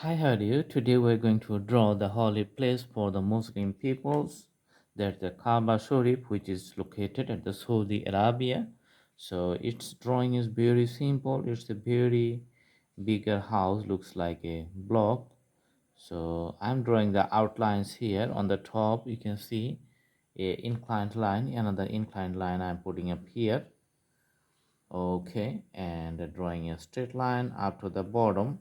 Hi, how are you? Today we're going to draw the holy place for the Muslim peoples. That's the Kaaba Sharif, which is located at the Saudi Arabia. So its drawing is very simple. It's a very bigger house, looks like a block. So I'm drawing the outlines here. On the top, you can see a inclined line, another inclined line I'm putting up here. Okay, and drawing a straight line up to the bottom.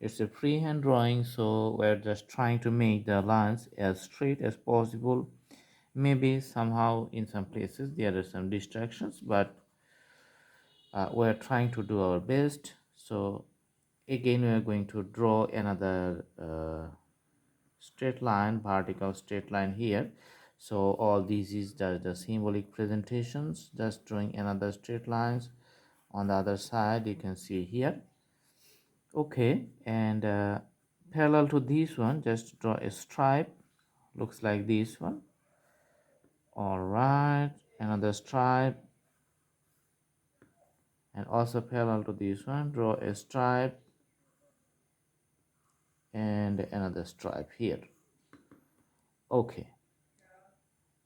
It's a freehand drawing, so we're just trying to make the lines as straight as possible. Maybe somehow in some places there are some distractions, but we're trying to do our best. So again, we're going to draw another straight line, vertical straight line here. So all these is the symbolic presentations, just drawing another straight lines. On the other side, you can see here. Okay, and parallel to this one, just draw a stripe, looks like this one. All right, another stripe, and also parallel to this one, draw a stripe and another stripe here. Okay,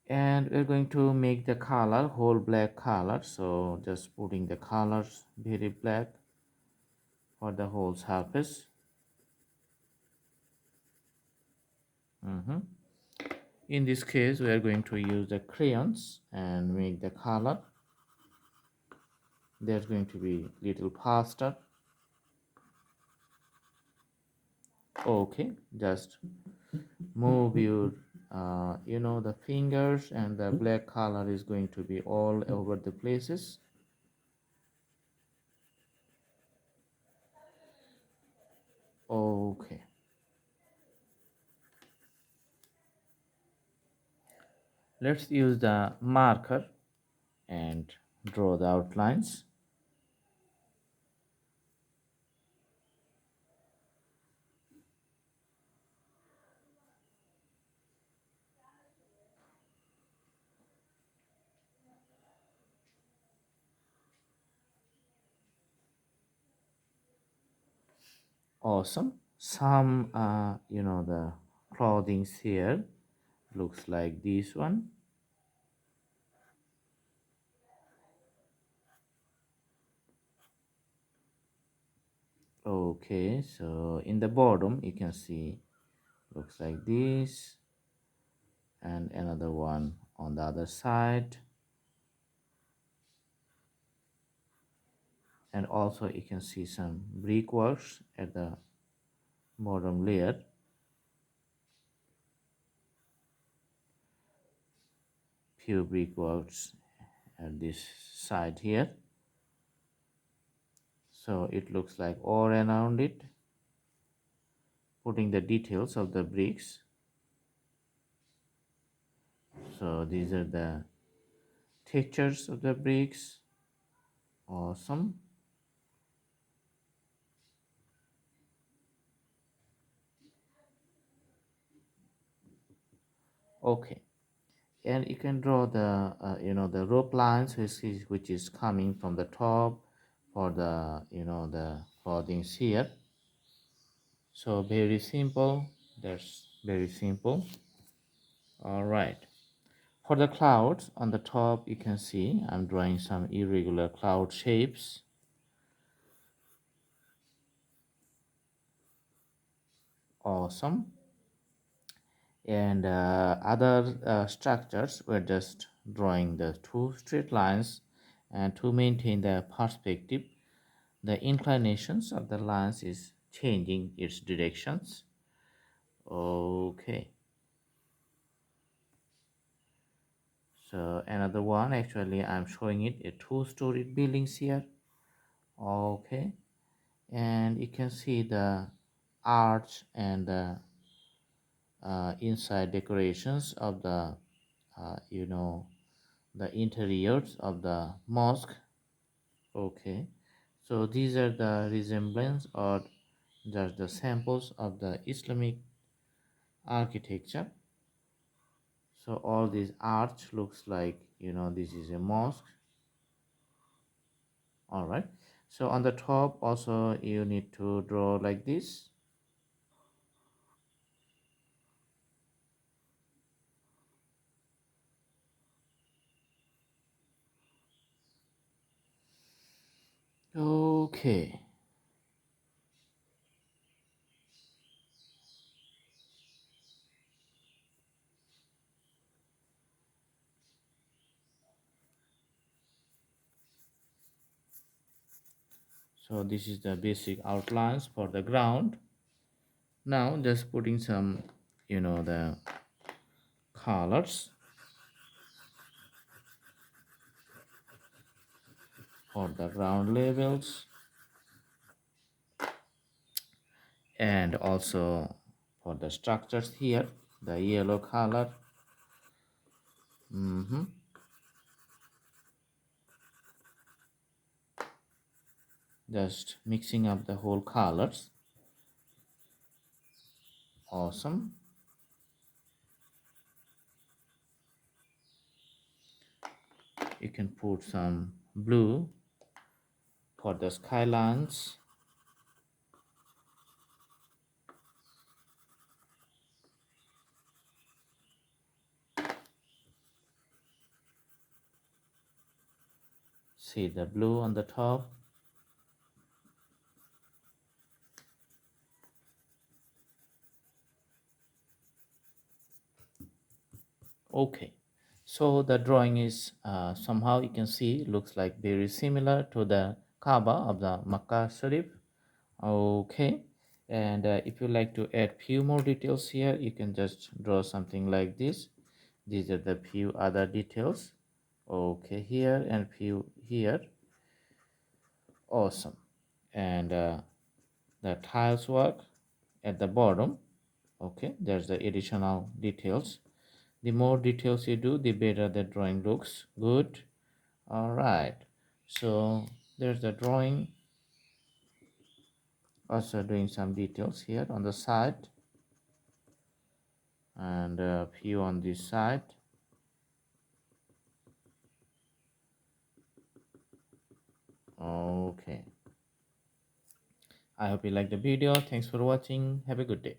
and we're going to make the color whole black color, so just putting the colors very black for the whole surface. In this case, we are going to use the crayons and make the color. There's going to be little faster. Okay, just move your the fingers, and the black color is going to be all over the places. Okay, let's use the marker and draw the outlines. Awesome. Some the clothings here looks like this one. Okay, so in the bottom you can see looks like this, and another one on the other side, and also you can see some brickworks at the bottom layer. Few brickworks at this side here, so it looks like all around it, putting the details of the bricks. So these are the textures of the bricks. Awesome. Okay, and you can draw the the rope lines which is coming from the top for the the clothings here. So very simple, that's very simple. All right, for the clouds on the top you can see I'm drawing some irregular cloud shapes. Awesome. And other structures, we're just drawing the two straight lines, and to maintain the perspective the inclinations of the lines is changing its directions. Okay, so another one, actually I'm showing it a two-story buildings here. Okay, and you can see the arch and the inside decorations of the the interiors of the mosque. Okay, so these are the resemblance or just the samples of the Islamic architecture. So all these arch looks like this is a mosque. All right, So on the top also you need to draw like this. Okay, so this is the basic outlines for the ground. Now just putting some, the colors for the ground labels, and also for the structures here, the yellow color. Mhm. Just mixing up the whole colors. Awesome. You can put some blue for the skylines. See the blue on the top. Okay, so the drawing is somehow you can see looks like very similar to the Kaaba of the Makkah Sharif. Okay, and if you like to add few more details here, you can just draw something like this. These are the few other details. Okay, here and few here. Awesome. And the tiles work at the bottom. Okay, there's the additional details. The more details you do, the better the drawing looks. Good. All right, so there's the drawing. Also doing some details here on the side, and a few on this side. Okay, I hope you like the video. Thanks for watching. Have a good day.